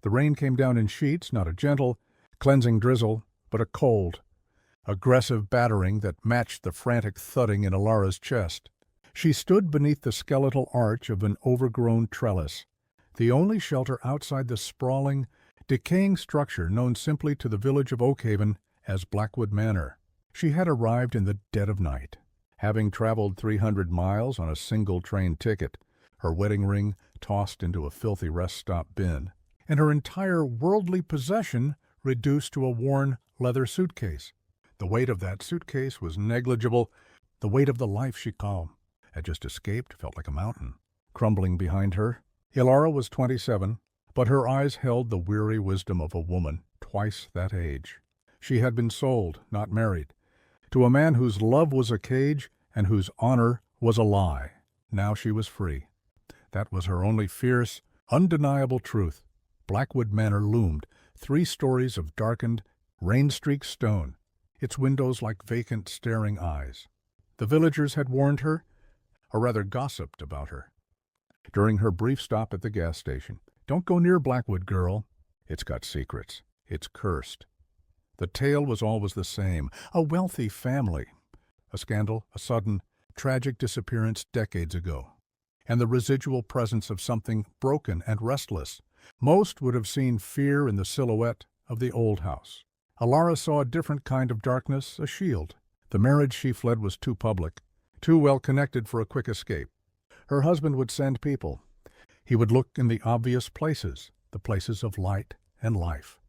The rain came down in sheets, not a gentle, cleansing drizzle, but a cold, aggressive battering that matched the frantic thudding in Elara's chest. She stood beneath the skeletal arch of an overgrown trellis, the only shelter outside the sprawling, decaying structure known simply to the village of Oakhaven as Blackwood Manor. She had arrived in the dead of night, having traveled 300 miles on a single train ticket, her wedding ring tossed into a filthy rest stop bin, and her entire worldly possession reduced to a worn leather suitcase. The weight of that suitcase was negligible. The weight of the life she had just escaped felt like a mountain, crumbling behind her. Elara was 27, but her eyes held the weary wisdom of a woman twice that age. She had been sold, not married, to a man whose love was a cage and whose honor was a lie. Now she was free. That was her only fierce, undeniable truth. Blackwood Manor loomed, 3 stories of darkened, rain-streaked stone, its windows like vacant, staring eyes. The villagers had warned her, or rather gossiped about her, during her brief stop at the gas station. Don't go near Blackwood, girl. It's got secrets. It's cursed. The tale was always the same. A wealthy family. A scandal, a sudden, tragic disappearance decades ago, and the residual presence of something broken and restless. Most would have seen fear in the silhouette of the old house. Elara saw a different kind of darkness, a shield. The marriage she fled was too public, too well connected for a quick escape. Her husband would send people. He would look in the obvious places, the places of light and life.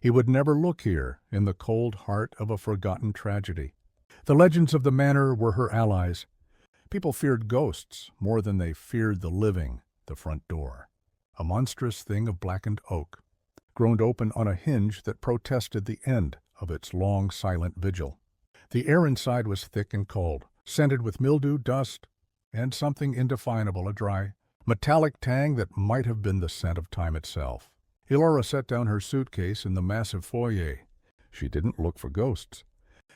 He would never look here, in the cold heart of a forgotten tragedy. The legends of the manor were her allies. People feared ghosts more than they feared the living, the front door. A monstrous thing of blackened oak, groaned open on a hinge that protested the end of its long, silent vigil. The air inside was thick and cold, scented with mildew, dust, and something indefinable, a dry, metallic tang that might have been the scent of time itself. Elara set down her suitcase in the massive foyer. She didn't look for ghosts.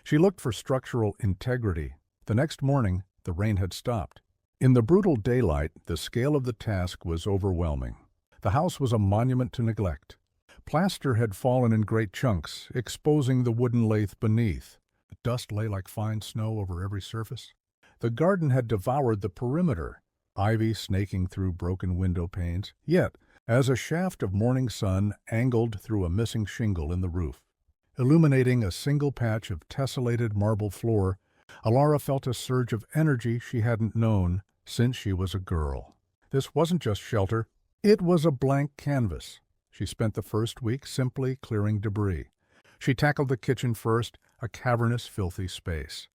She looked for structural integrity. The next morning, the rain had stopped. In the brutal daylight, the scale of the task was overwhelming. The house was a monument to neglect. Plaster had fallen in great chunks, exposing the wooden lath beneath. The dust lay like fine snow over every surface. The garden had devoured the perimeter, ivy snaking through broken window panes. Yet, as a shaft of morning sun angled through a missing shingle in the roof, illuminating a single patch of tessellated marble floor, Elara felt a surge of energy she hadn't known since she was a girl. This wasn't just shelter. It was a blank canvas. She spent the first week simply clearing debris. She tackled the kitchen first, a cavernous, filthy space.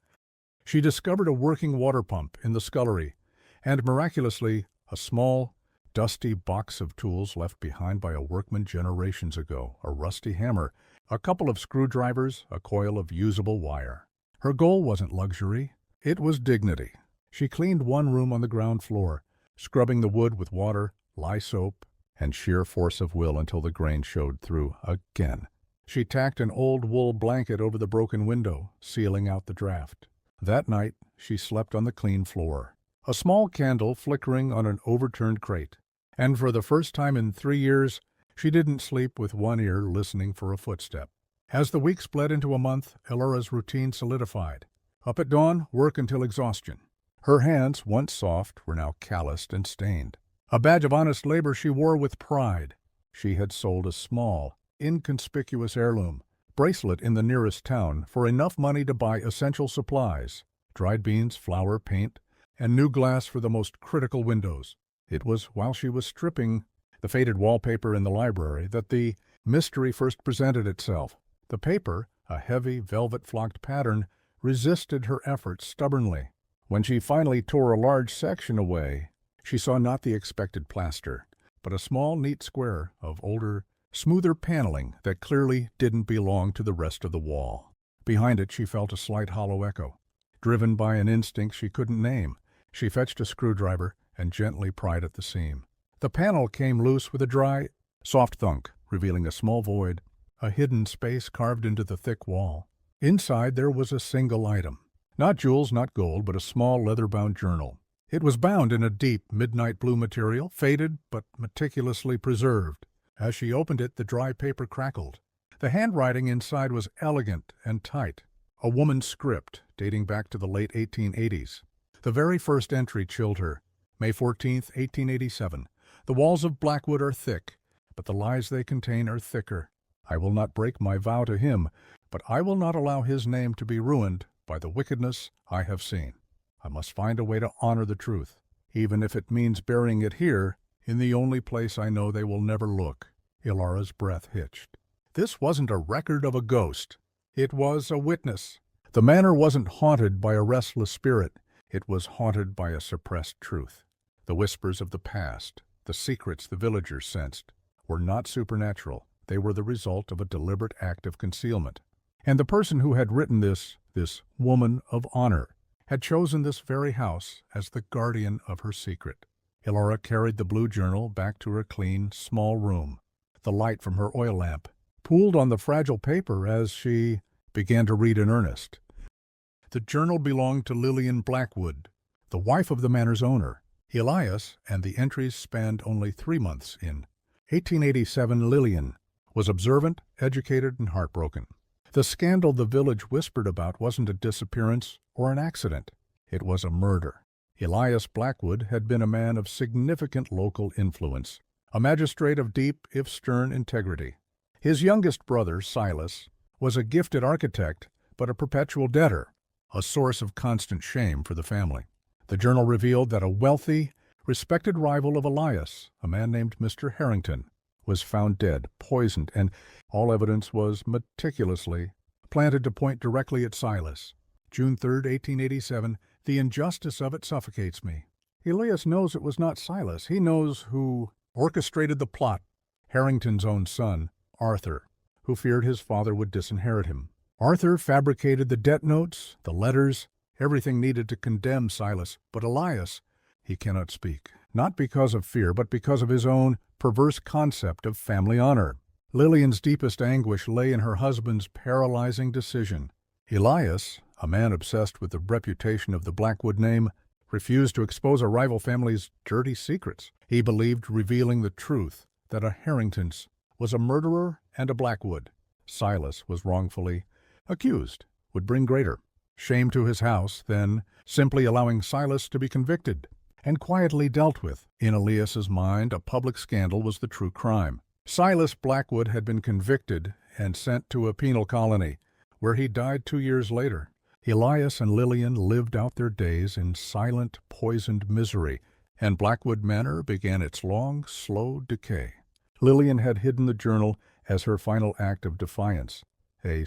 She discovered a working water pump in the scullery, and miraculously, a small, dusty box of tools left behind by a workman generations ago, a rusty hammer, a couple of screwdrivers, a coil of usable wire. Her goal wasn't luxury, it was dignity. She cleaned one room on the ground floor, scrubbing the wood with water, lye soap, and sheer force of will until the grain showed through again. She tacked an old wool blanket over the broken window, sealing out the draft. That night, she slept on the clean floor, a small candle flickering on an overturned crate. And for the first time in 3 years, she didn't sleep with one ear listening for a footstep. As the weeks bled into a month, Elara's routine solidified. Up at dawn, work until exhaustion. Her hands, once soft, were now calloused and stained. A badge of honest labor she wore with pride. She had sold a small, inconspicuous heirloom bracelet in the nearest town for enough money to buy essential supplies, dried beans, flour, paint, and new glass for the most critical windows. It was while she was stripping the faded wallpaper in the library that the mystery first presented itself. The paper, a heavy, velvet-flocked pattern, resisted her efforts stubbornly. When she finally tore a large section away, she saw not the expected plaster, but a small, neat square of older, smoother paneling that clearly didn't belong to the rest of the wall. Behind it she felt a slight hollow echo. Driven by an instinct she couldn't name, she fetched a screwdriver and gently pried at the seam. The panel came loose with a dry, soft thunk, revealing a small void, a hidden space carved into the thick wall. Inside there was a single item. Not jewels, not gold, but a small leather-bound journal. It was bound in a deep midnight blue material, faded but meticulously preserved. As she opened it, the dry paper crackled. The handwriting inside was elegant and tight, a woman's script dating back to the late 1880s. The very first entry chilled her. May 14th, 1887. The walls of Blackwood are thick, but the lies they contain are thicker. I will not break my vow to him, but I will not allow his name to be ruined by the wickedness I have seen. I must find a way to honor the truth, even if it means burying it here, in the only place I know they will never look. Elara's breath hitched. This wasn't a record of a ghost. It was a witness. The manor wasn't haunted by a restless spirit. It was haunted by a suppressed truth. The whispers of the past, the secrets the villagers sensed, were not supernatural. They were the result of a deliberate act of concealment. And the person who had written this woman of honor, had chosen this very house as the guardian of her secret. Elara carried the blue journal back to her clean, small room. The light from her oil lamp pooled on the fragile paper as she began to read in earnest. The journal belonged to Lillian Blackwood, the wife of the manor's owner, Elias, and the entries spanned only 3 months. In 1887, Lillian was observant, educated, and heartbroken. The scandal the village whispered about wasn't a disappearance or an accident. It was a murder. Elias Blackwood had been a man of significant local influence, a magistrate of deep, if stern, integrity. His youngest brother, Silas, was a gifted architect, but a perpetual debtor, a source of constant shame for the family. The journal revealed that a wealthy, respected rival of Elias, a man named Mr. Harrington, was found dead, poisoned, and all evidence was meticulously planted to point directly at Silas. June 3, 1887, the injustice of it suffocates me. Elias knows it was not Silas. He knows who orchestrated the plot. Harrington's own son, Arthur, who feared his father would disinherit him. Arthur fabricated the debt notes, the letters, everything needed to condemn Silas. But Elias, he cannot speak, not because of fear, but because of his own perverse concept of family honor. Lillian's deepest anguish lay in her husband's paralyzing decision. Elias, a man obsessed with the reputation of the Blackwood name, refused to expose a rival family's dirty secrets. He believed revealing the truth that a Harrington's was a murderer and a Blackwood. Silas was wrongfully accused, would bring greater shame to his house than simply allowing Silas to be convicted and quietly dealt with. In Elias's mind, a public scandal was the true crime. Silas Blackwood had been convicted and sent to a penal colony, where he died 2 years later. Elias and Lillian lived out their days in silent, poisoned misery, and Blackwood Manor began its long, slow decay. Lillian had hidden the journal as her final act of defiance, a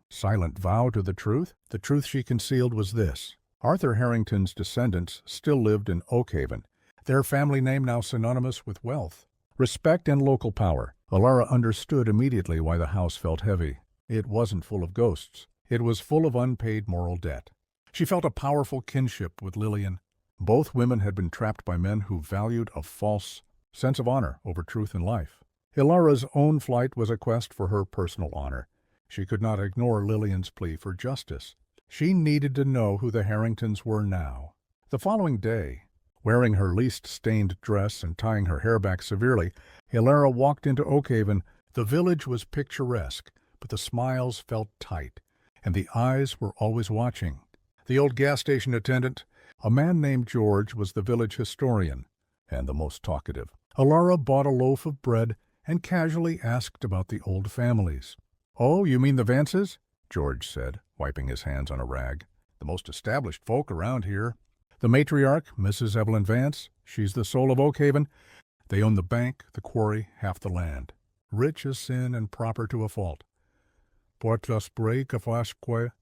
silent vow to the truth. The truth she concealed was this: Arthur Harrington's descendants still lived in Oakhaven, their family name now synonymous with wealth, respect, and local power. Elara understood immediately why the house felt heavy. It wasn't full of ghosts. It was full of unpaid moral debt. She felt a powerful kinship with Lillian. Both women had been trapped by men who valued a false sense of honor over truth and life. Elara's own flight was a quest for her personal honor. She could not ignore Lillian's plea for justice. She needed to know who the Harringtons were now. The following day, wearing her least stained dress and tying her hair back severely, Elara walked into Oakhaven. The village was picturesque, but the smiles felt tight, and the eyes were always watching. The old gas station attendant, a man named George, was the village historian, and the most talkative. Elara bought a loaf of bread and casually asked about the old families. "Oh, you mean the Vances?" George said, wiping his hands on a rag. "The most established folk around here. The matriarch, Mrs. Evelyn Vance, she's the soul of Oakhaven. They own the bank, the quarry, half the land. Rich as sin and proper to a fault." "Portas break of Asque?"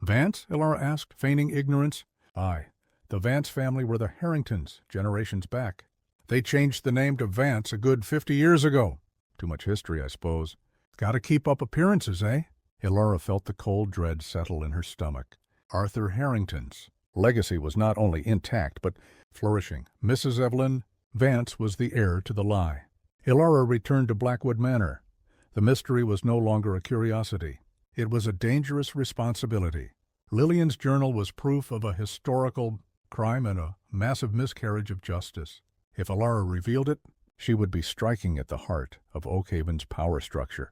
"Vance?" Elara asked, feigning ignorance. "Aye. The Vance family were the Harringtons, generations back. They changed the name to Vance a good 50 years ago. Too much history, I suppose. Gotta keep up appearances, eh?" Elara felt the cold dread settle in her stomach. Arthur Harrington's legacy was not only intact, but flourishing. Mrs. Evelyn Vance was the heir to the lie. Elara returned to Blackwood Manor. The mystery was no longer a curiosity. It was a dangerous responsibility. Lillian's journal was proof of a historical crime and a massive miscarriage of justice. If Elara revealed it, She would be striking at the heart of Oakhaven's power structure.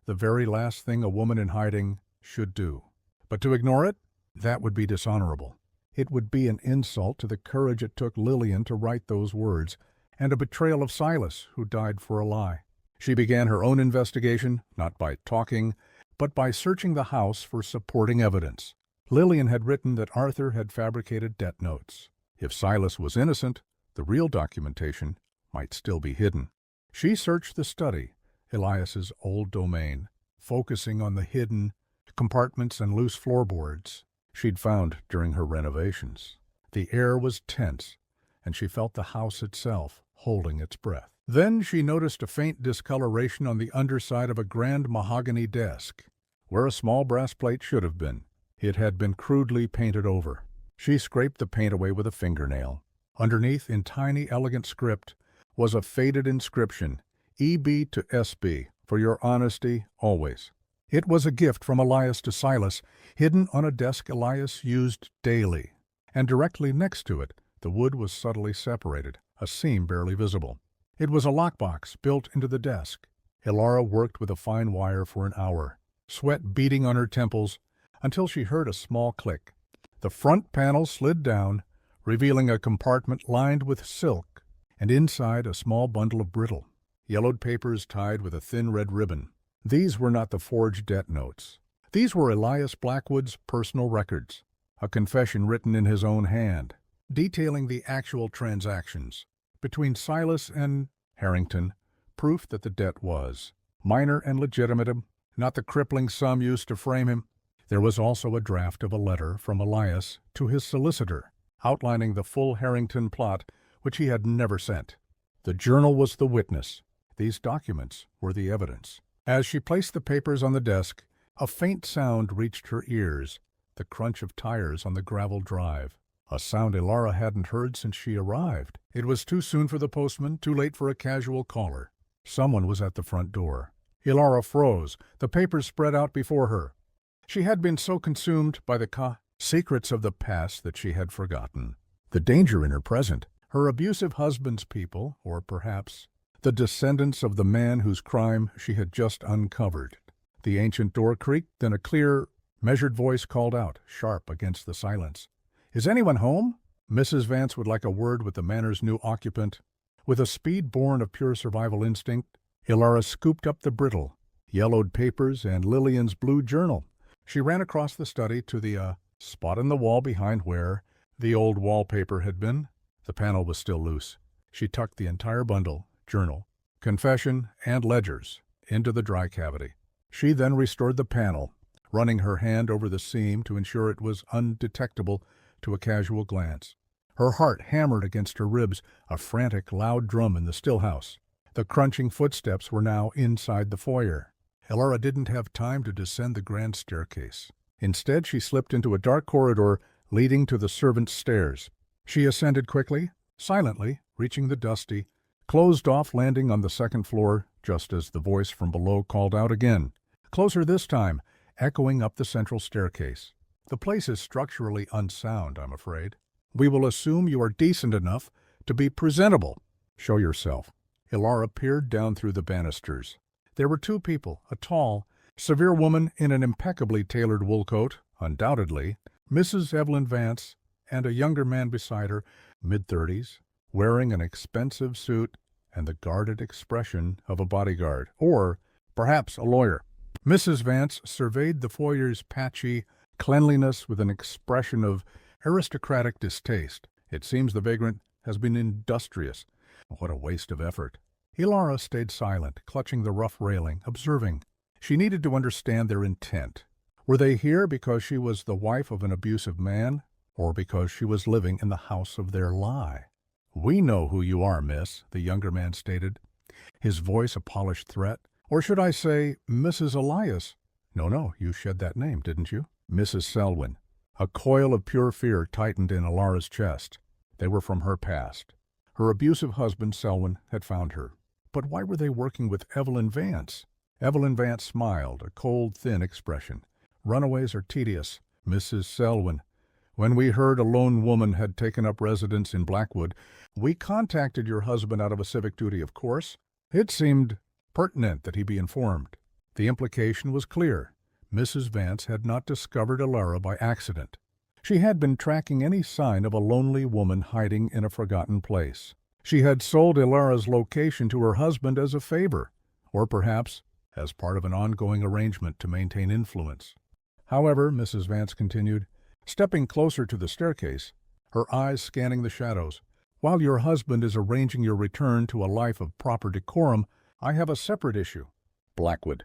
The very last thing a woman in hiding should do. But to ignore it, that would be dishonorable. It would be an insult to the courage it took Lillian to write those words, and a betrayal of Silas, who died for a lie. She began her own investigation, not by talking, but by searching the house for supporting evidence. Lillian had written that Arthur had fabricated debt notes. If Silas was innocent, the real documentation might still be hidden. She searched the study, Elias's old domain, focusing on the hidden compartments and loose floorboards she'd found during her renovations. The air was tense, and she felt the house itself holding its breath. Then she noticed a faint discoloration on the underside of a grand mahogany desk, where a small brass plate should have been. It had been crudely painted over. She scraped the paint away with a fingernail. Underneath, in tiny, elegant script, was a faded inscription, EB to SB, for your honesty, always. It was a gift from Elias to Silas, hidden on a desk Elias used daily. And directly next to it, the wood was subtly separated, a seam barely visible. It was a lockbox built into the desk. Elara worked with a fine wire for an hour, sweat beading on her temples, until she heard a small click. The front panel slid down, revealing a compartment lined with silk, and inside a small bundle of brittle, yellowed papers tied with a thin red ribbon. These were not the forged debt notes. These were Elias Blackwood's personal records, a confession written in his own hand, detailing the actual transactions between Silas and Harrington, proof that the debt was minor and legitimate, not the crippling sum used to frame him. There was also a draft of a letter from Elias to his solicitor, outlining the full Harrington plot, which he had never sent. The journal was the witness. These documents were the evidence. As she placed the papers on the desk, a faint sound reached her ears, the crunch of tires on the gravel drive. A sound Elara hadn't heard since she arrived. It was too soon for the postman, too late for a casual caller. Someone was at the front door. Elara froze, the papers spread out before her. She had been so consumed by the secrets of the past that she had forgotten the danger in her present, her abusive husband's people, or perhaps the descendants of the man whose crime she had just uncovered. The ancient door creaked, then a clear, measured voice called out, sharp against the silence. "Is anyone home?" Mrs. Vance would like a word with the manor's new occupant. With a speed born of pure survival instinct, Elara scooped up the brittle, yellowed papers and Lillian's blue journal. She ran across the study to the spot in the wall behind where the old wallpaper had been. The panel was still loose. She tucked the entire bundle, journal, confession, and ledgers, into the dry cavity. She then restored the panel, running her hand over the seam to ensure it was undetectable to a casual glance. Her heart hammered against her ribs, a frantic, loud drum in the still house. The crunching footsteps were now inside the foyer. Elara didn't have time to descend the grand staircase. Instead, she slipped into a dark corridor leading to the servants' stairs. She ascended quickly, silently, reaching the dusty, closed-off landing on the second floor just as the voice from below called out again, closer this time, echoing up the central staircase. "The place is structurally unsound, I'm afraid. We will assume you are decent enough to be presentable. Show yourself." Elara peered down through the banisters. There were two people, a tall, severe woman in an impeccably tailored wool coat, undoubtedly, Mrs. Evelyn Vance, and a younger man beside her, mid-30s, wearing an expensive suit and the guarded expression of a bodyguard, or perhaps a lawyer. Mrs. Vance surveyed the foyer's patchy cleanliness with an expression of aristocratic distaste. "It seems the vagrant has been industrious. What a waste of effort." Elara stayed silent, clutching the rough railing, observing. She needed to understand their intent. Were they here because she was the wife of an abusive man, or because she was living in the house of their lie? "We know who you are, miss," the younger man stated, his voice a polished threat. "Or should I say, Mrs. Elias?" No, you shed that name, didn't you?" "Mrs. Selwyn." A coil of pure fear tightened in Elara's chest. They were from her past. Her abusive husband, Selwyn, had found her. But why were they working with Evelyn Vance? Evelyn Vance smiled, a cold, thin expression. "Runaways are tedious, Mrs. Selwyn. When we heard a lone woman had taken up residence in Blackwood, we contacted your husband out of a civic duty, of course. It seemed pertinent that he be informed. The implication was clear. Mrs. Vance had not discovered Elara by accident. She had been tracking any sign of a lonely woman hiding in a forgotten place. She had sold Elara's location to her husband as a favor, or perhaps as part of an ongoing arrangement to maintain influence. However, Mrs. Vance continued, stepping closer to the staircase, her eyes scanning the shadows, while your husband is arranging your return to a life of proper decorum, I have a separate issue. Blackwood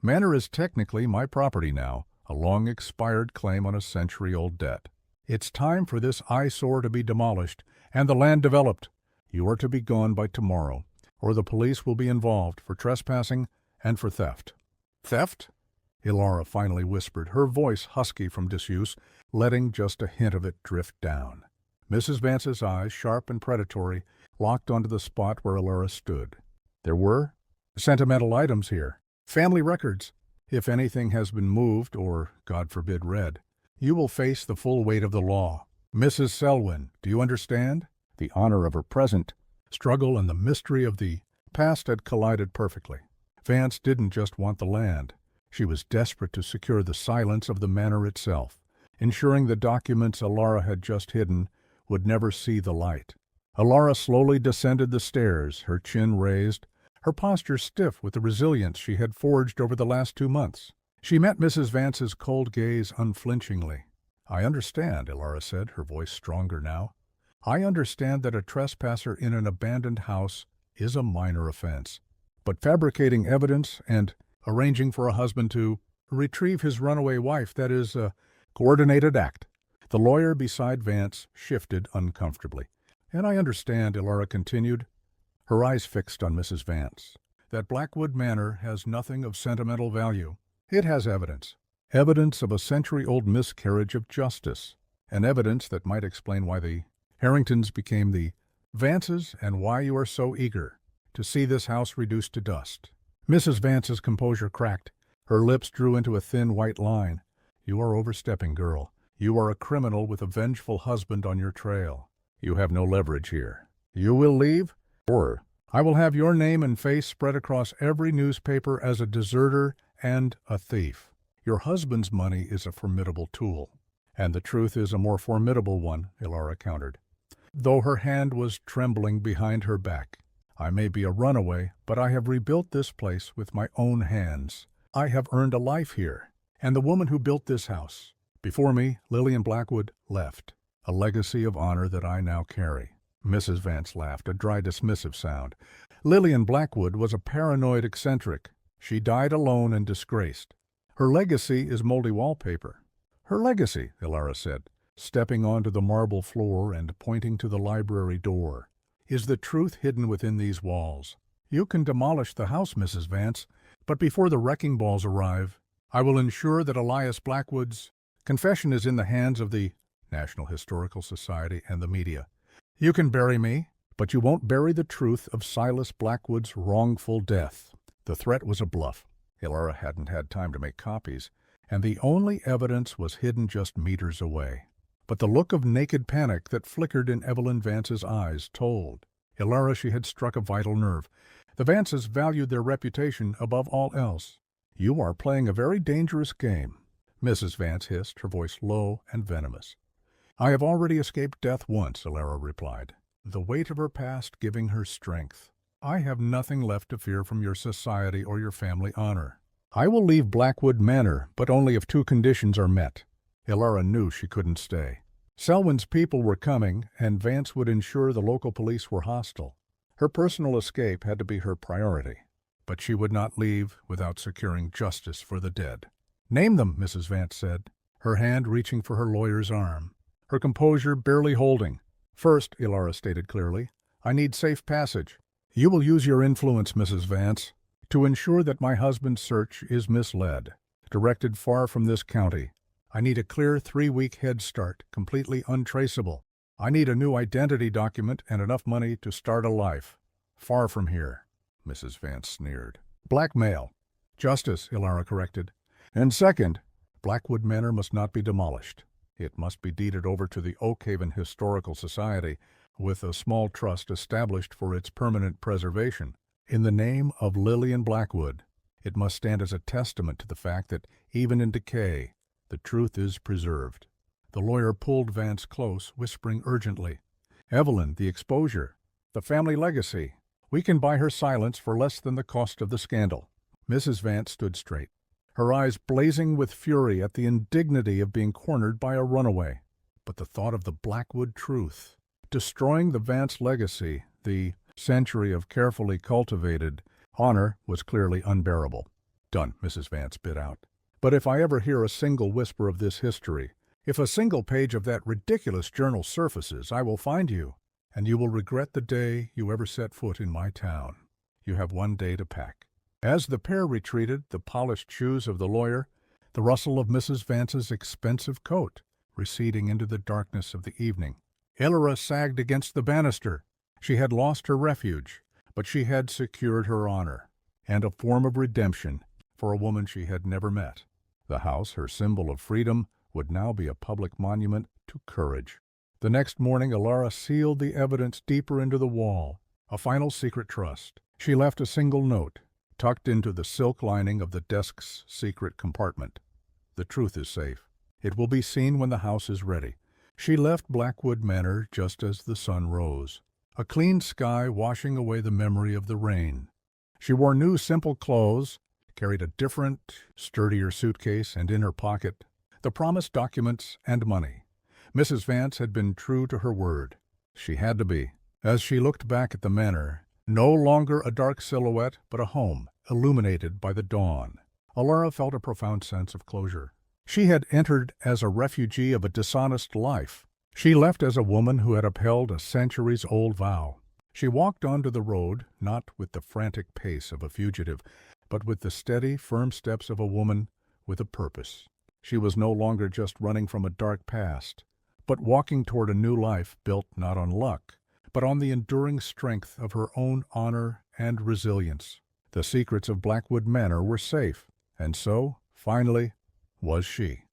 Manor is technically my property now, a long-expired claim on a century-old debt. It's time for this eyesore to be demolished and the land developed. You are to be gone by tomorrow, or the police will be involved for trespassing and for theft. Theft? Elara finally whispered, her voice husky from disuse, letting just a hint of it drift down. Mrs. Vance's eyes, sharp and predatory, locked onto the spot where Elara stood. There were sentimental items here, family records. If anything has been moved or, God forbid, read, you will face the full weight of the law. Mrs. Selwyn, do you understand? The honor of her present struggle and the mystery of the past had collided perfectly. Vance didn't just want the land. She was desperate to secure the silence of the manor itself, ensuring the documents Elara had just hidden would never see the light. Elara slowly descended the stairs, her chin raised, her posture stiff with the resilience she had forged over the last 2 months. She met Mrs. Vance's cold gaze unflinchingly. I understand, Elara said, her voice stronger now. I understand that a trespasser in an abandoned house is a minor offense. But fabricating evidence and arranging for a husband to retrieve his runaway wife, that is a coordinated act. The lawyer beside Vance shifted uncomfortably. And I understand, Elara continued, her eyes fixed on Mrs. Vance, that Blackwood Manor has nothing of sentimental value. It has evidence. Evidence of a century-old miscarriage of justice. An evidence that might explain why the Harringtons became the Vances and why you are so eager to see this house reduced to dust. Mrs. Vance's composure cracked. Her lips drew into a thin white line. You are overstepping, girl. You are a criminal with a vengeful husband on your trail. You have no leverage here. You will leave, or I will have your name and face spread across every newspaper as a deserter and a thief. Your husband's money is a formidable tool, and the truth is a more formidable one, Elara countered, though her hand was trembling behind her back. I may be a runaway, but I have rebuilt this place with my own hands. I have earned a life here, and the woman who built this house, before me, Lillian Blackwood, left, a legacy of honor that I now carry. Mrs. Vance laughed, a dry, dismissive sound. Lillian Blackwood was a paranoid eccentric. She died alone and disgraced. Her legacy is moldy wallpaper. Her legacy, Elara said, stepping onto the marble floor and pointing to the library door, is the truth hidden within these walls. You can demolish the house, Mrs. Vance, but before the wrecking balls arrive, I will ensure that Elias Blackwood's confession is in the hands of the National Historical Society and the media. You can bury me, but you won't bury the truth of Silas Blackwood's wrongful death. The threat was a bluff. Elara hadn't had time to make copies, and the only evidence was hidden just meters away. But the look of naked panic that flickered in Evelyn Vance's eyes told Elara she had struck a vital nerve. The Vances valued their reputation above all else. You are playing a very dangerous game, Mrs. Vance hissed, her voice low and venomous. I have already escaped death once, Elara replied, the weight of her past giving her strength. I have nothing left to fear from your society or your family honor. I will leave Blackwood Manor, but only if 2 conditions are met. Elara knew she couldn't stay. Selwyn's people were coming, and Vance would ensure the local police were hostile. Her personal escape had to be her priority, but she would not leave without securing justice for the dead. Name them, Mrs. Vance said, her hand reaching for her lawyer's arm, her composure barely holding. First, Elara stated clearly, I need safe passage. You will use your influence, Mrs. Vance, to ensure that my husband's search is misled, directed far from this county. I need a clear 3-week head start, completely untraceable. I need a new identity document and enough money to start a life. Far from here, Mrs. Vance sneered. Blackmail. Justice, Elara corrected. And second, Blackwood Manor must not be demolished. It must be deeded over to the Oakhaven Historical Society, with a small trust established for its permanent preservation. In the name of Lillian Blackwood, it must stand as a testament to the fact that, even in decay, the truth is preserved. The lawyer pulled Vance close, whispering urgently, "Evelyn, the exposure, the family legacy. We can buy her silence for less than the cost of the scandal." Mrs. Vance stood straight, her eyes blazing with fury at the indignity of being cornered by a runaway. But the thought of the Blackwood truth, destroying the Vance legacy, the century of carefully cultivated honor, was clearly unbearable. "Done," Mrs. Vance bit out. "But if I ever hear a single whisper of this history, if a single page of that ridiculous journal surfaces, I will find you, and you will regret the day you ever set foot in my town. You have one day to pack." As the pair retreated, the polished shoes of the lawyer, the rustle of Mrs. Vance's expensive coat, receding into the darkness of the evening. Elara sagged against the banister. She had lost her refuge, but she had secured her honor, and a form of redemption for a woman she had never met. The house, her symbol of freedom, would now be a public monument to courage. The next morning, Elara sealed the evidence deeper into the wall, a final secret trust. She left a single note, tucked into the silk lining of the desk's secret compartment. "The truth is safe. It will be seen when the house is ready." She left Blackwood Manor just as the sun rose, a clean sky washing away the memory of the rain. She wore new, simple clothes, carried a different, sturdier suitcase, and in her pocket the promised documents and money. Mrs. Vance had been true to her word. She had to be. As she looked back at the manor, no longer a dark silhouette, but a home, illuminated by the dawn, Elara felt a profound sense of closure. She had entered as a refugee of a dishonest life. She left as a woman who had upheld a centuries-old vow. She walked onto the road, not with the frantic pace of a fugitive, but with the steady, firm steps of a woman with a purpose. She was no longer just running from a dark past, but walking toward a new life built not on luck, but on the enduring strength of her own honor and resilience. The secrets of Blackwood Manor were safe, and so, finally, was she.